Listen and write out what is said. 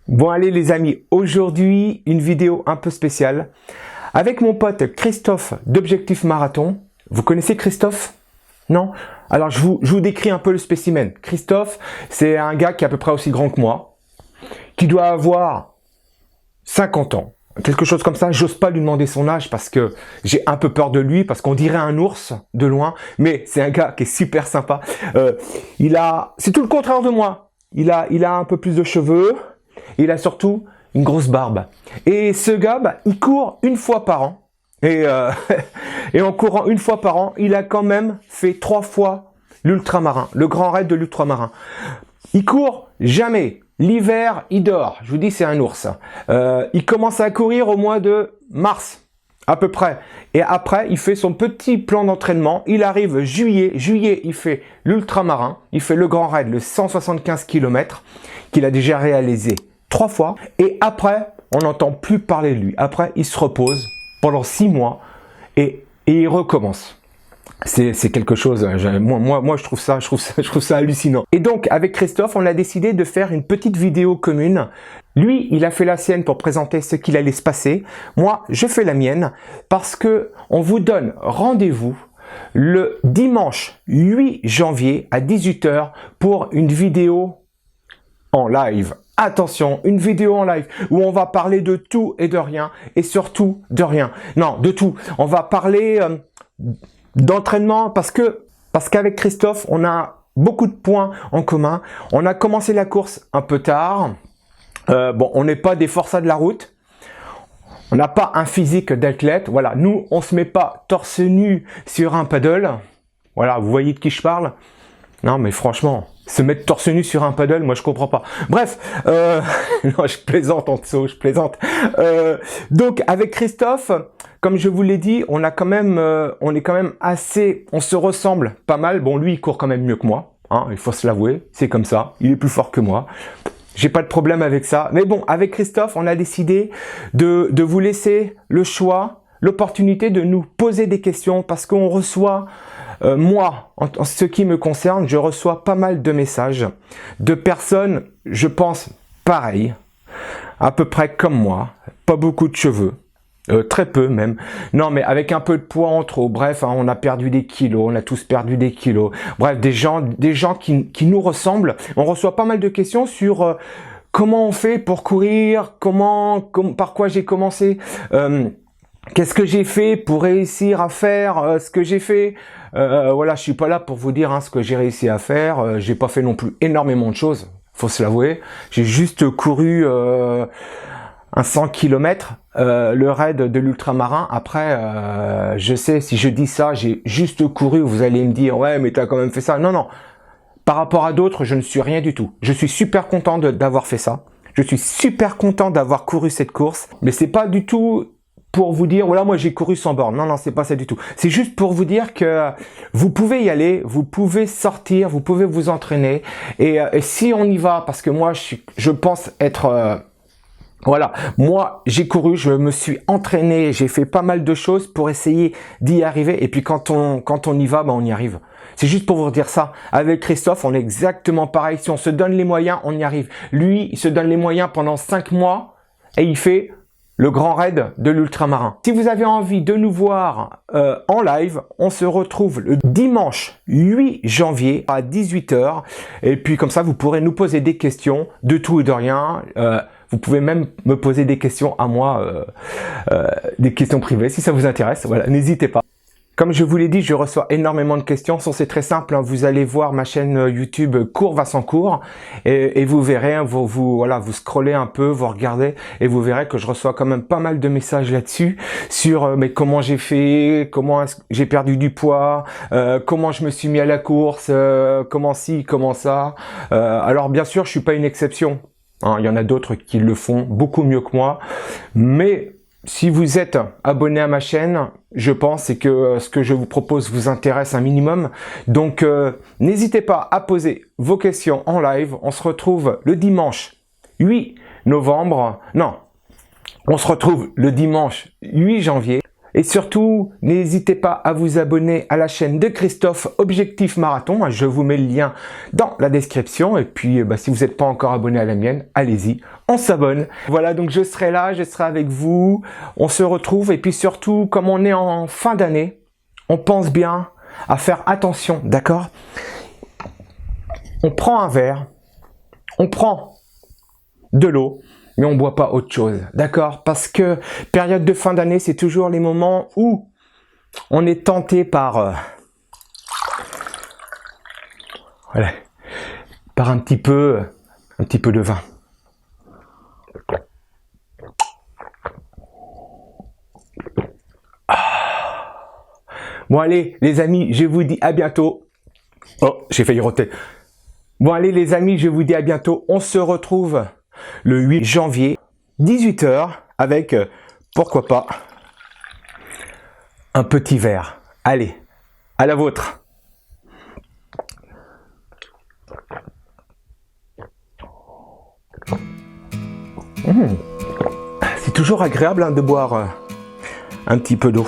Bon allez les amis, aujourd'hui une vidéo un peu spéciale avec mon pote Christophe d'Objectif Marathon. Vous connaissez Christophe? Non? Alors je vous décris un peu le spécimen. Christophe, c'est un gars qui est à peu près aussi grand que moi, qui doit avoir 50 ans. Quelque chose comme ça, j'ose pas lui demander son âge parce que j'ai un peu peur de lui, parce qu'on dirait un ours de loin, mais c'est un gars qui est super sympa. C'est tout le contraire de moi. Il a un peu plus de cheveux, il a surtout une grosse barbe. Et ce gars, il court une fois par an. Et en courant une fois par an, il a quand même fait 3 fois l'ultramarin, le grand raid de l'ultramarin. Il court jamais. L'hiver, il dort. Je vous dis, c'est un ours. Il commence à courir au mois de mars, à peu près. Et après, il fait son petit plan d'entraînement. Il arrive juillet. Juillet, il fait l'ultramarin. Il fait le grand raid, le 175 km, qu'il a déjà réalisé 3 fois. Et après, on n'entend plus parler de lui. Après, il se repose pendant 6 mois et il recommence. C'est quelque chose, moi je trouve ça hallucinant. Et donc avec Christophe, on a décidé de faire une petite vidéo commune. Lui, il a fait la sienne pour présenter ce qu'il allait se passer. Moi, je fais la mienne parce que on vous donne rendez-vous le dimanche 8 janvier à 18 h pour une vidéo en live. Attention, une vidéo en live où on va parler de tout et de rien et surtout de rien. Non, de tout. On va parler d'entraînement parce qu'avec Christophe, on a beaucoup de points en commun. On a commencé la course un peu tard. On n'est pas des forçats de la route. On n'a pas un physique d'athlète. Voilà, nous, on se met pas torse nu sur un paddle. Voilà, vous voyez de qui je parle? Non, mais franchement, se mettre torse nu sur un paddle, moi je comprends pas. Bref, non, je plaisante en dessous, je plaisante. Donc avec Christophe, comme je vous l'ai dit, on est quand même assez, on se ressemble pas mal. Bon, lui, il court quand même mieux que moi, hein, il faut se l'avouer, c'est comme ça. Il est plus fort que moi. J'ai pas de problème avec ça. Mais bon, avec Christophe, on a décidé de vous laisser le choix, l'opportunité de nous poser des questions parce qu'on reçoit. Moi, en ce qui me concerne, je reçois pas mal de messages de personnes, je pense, pareilles, à peu près comme moi, pas beaucoup de cheveux, très peu même, non mais avec un peu de poids en trop, bref, hein, on a perdu des kilos, on a tous perdu des kilos, bref, des gens qui nous ressemblent. On reçoit pas mal de questions sur comment on fait pour courir, par quoi j'ai commencé, qu'est-ce que j'ai fait pour réussir à faire ce que j'ai fait. Voilà, je suis pas là pour vous dire ce que j'ai réussi à faire. J'ai pas fait non plus énormément de choses, faut se l'avouer. J'ai juste couru un 100 km, le raid de l'ultramarin. Après, je sais, si je dis ça, j'ai juste couru, vous allez me dire, ouais, mais t'as quand même fait ça. Non, non. Par rapport à d'autres, je ne suis rien du tout. Je suis super content d'avoir fait ça. Je suis super content d'avoir couru cette course. Mais c'est pas du tout pour vous dire, voilà, moi j'ai couru 100 bornes. Non, non, c'est pas ça du tout. C'est juste pour vous dire que vous pouvez y aller, vous pouvez sortir, vous pouvez vous entraîner. Et si on y va, parce que moi, je pense être... voilà, moi j'ai couru, je me suis entraîné, j'ai fait pas mal de choses pour essayer d'y arriver. Et puis quand on y va, on y arrive. C'est juste pour vous dire ça. Avec Christophe, on est exactement pareil. Si on se donne les moyens, on y arrive. Lui, il se donne les moyens pendant 5 mois et il fait le grand raid de l'ultramarin. Si vous avez envie de nous voir en live, on se retrouve le dimanche 8 janvier à 18 h. Et puis comme ça, vous pourrez nous poser des questions de tout et de rien. Vous pouvez même me poser des questions à moi, des questions privées si ça vous intéresse. Voilà, n'hésitez pas. Comme je vous l'ai dit, je reçois énormément de questions. C'est très simple, hein. Vous allez voir ma chaîne YouTube Cours Vincent Cours et vous verrez, hein, voilà, vous scrollez un peu, vous regardez et vous verrez que je reçois quand même pas mal de messages là-dessus sur mais comment j'ai fait, comment j'ai perdu du poids, comment je me suis mis à la course, comment ci, comment ça. Alors bien sûr, je suis pas une exception. Hein, il y en a d'autres qui le font beaucoup mieux que moi, mais si vous êtes abonné à ma chaîne, je pense que ce que je vous propose vous intéresse un minimum. Donc, n'hésitez pas à poser vos questions en live. On se retrouve le dimanche 8 novembre. Non, on se retrouve le dimanche 8 janvier. Et surtout, n'hésitez pas à vous abonner à la chaîne de Christophe Objectif Marathon. Je vous mets le lien dans la description. Et puis, si vous n'êtes pas encore abonné à la mienne, allez-y, on s'abonne. Voilà, donc je serai là, je serai avec vous. On se retrouve. Et puis surtout, comme on est en fin d'année, on pense bien à faire attention, d'accord? On prend un verre, on prend de l'eau, mais on ne boit pas autre chose, d'accord? Parce que période de fin d'année, c'est toujours les moments où on est tenté par, voilà, par un petit peu de vin. Bon allez, les amis, je vous dis à bientôt. Oh, j'ai failli roter. Bon allez les amis, je vous dis à bientôt. On se retrouve le 8 janvier, 18 h, avec, pourquoi pas, un petit verre. Allez, à la vôtre. C'est toujours agréable hein, de boire un petit peu d'eau.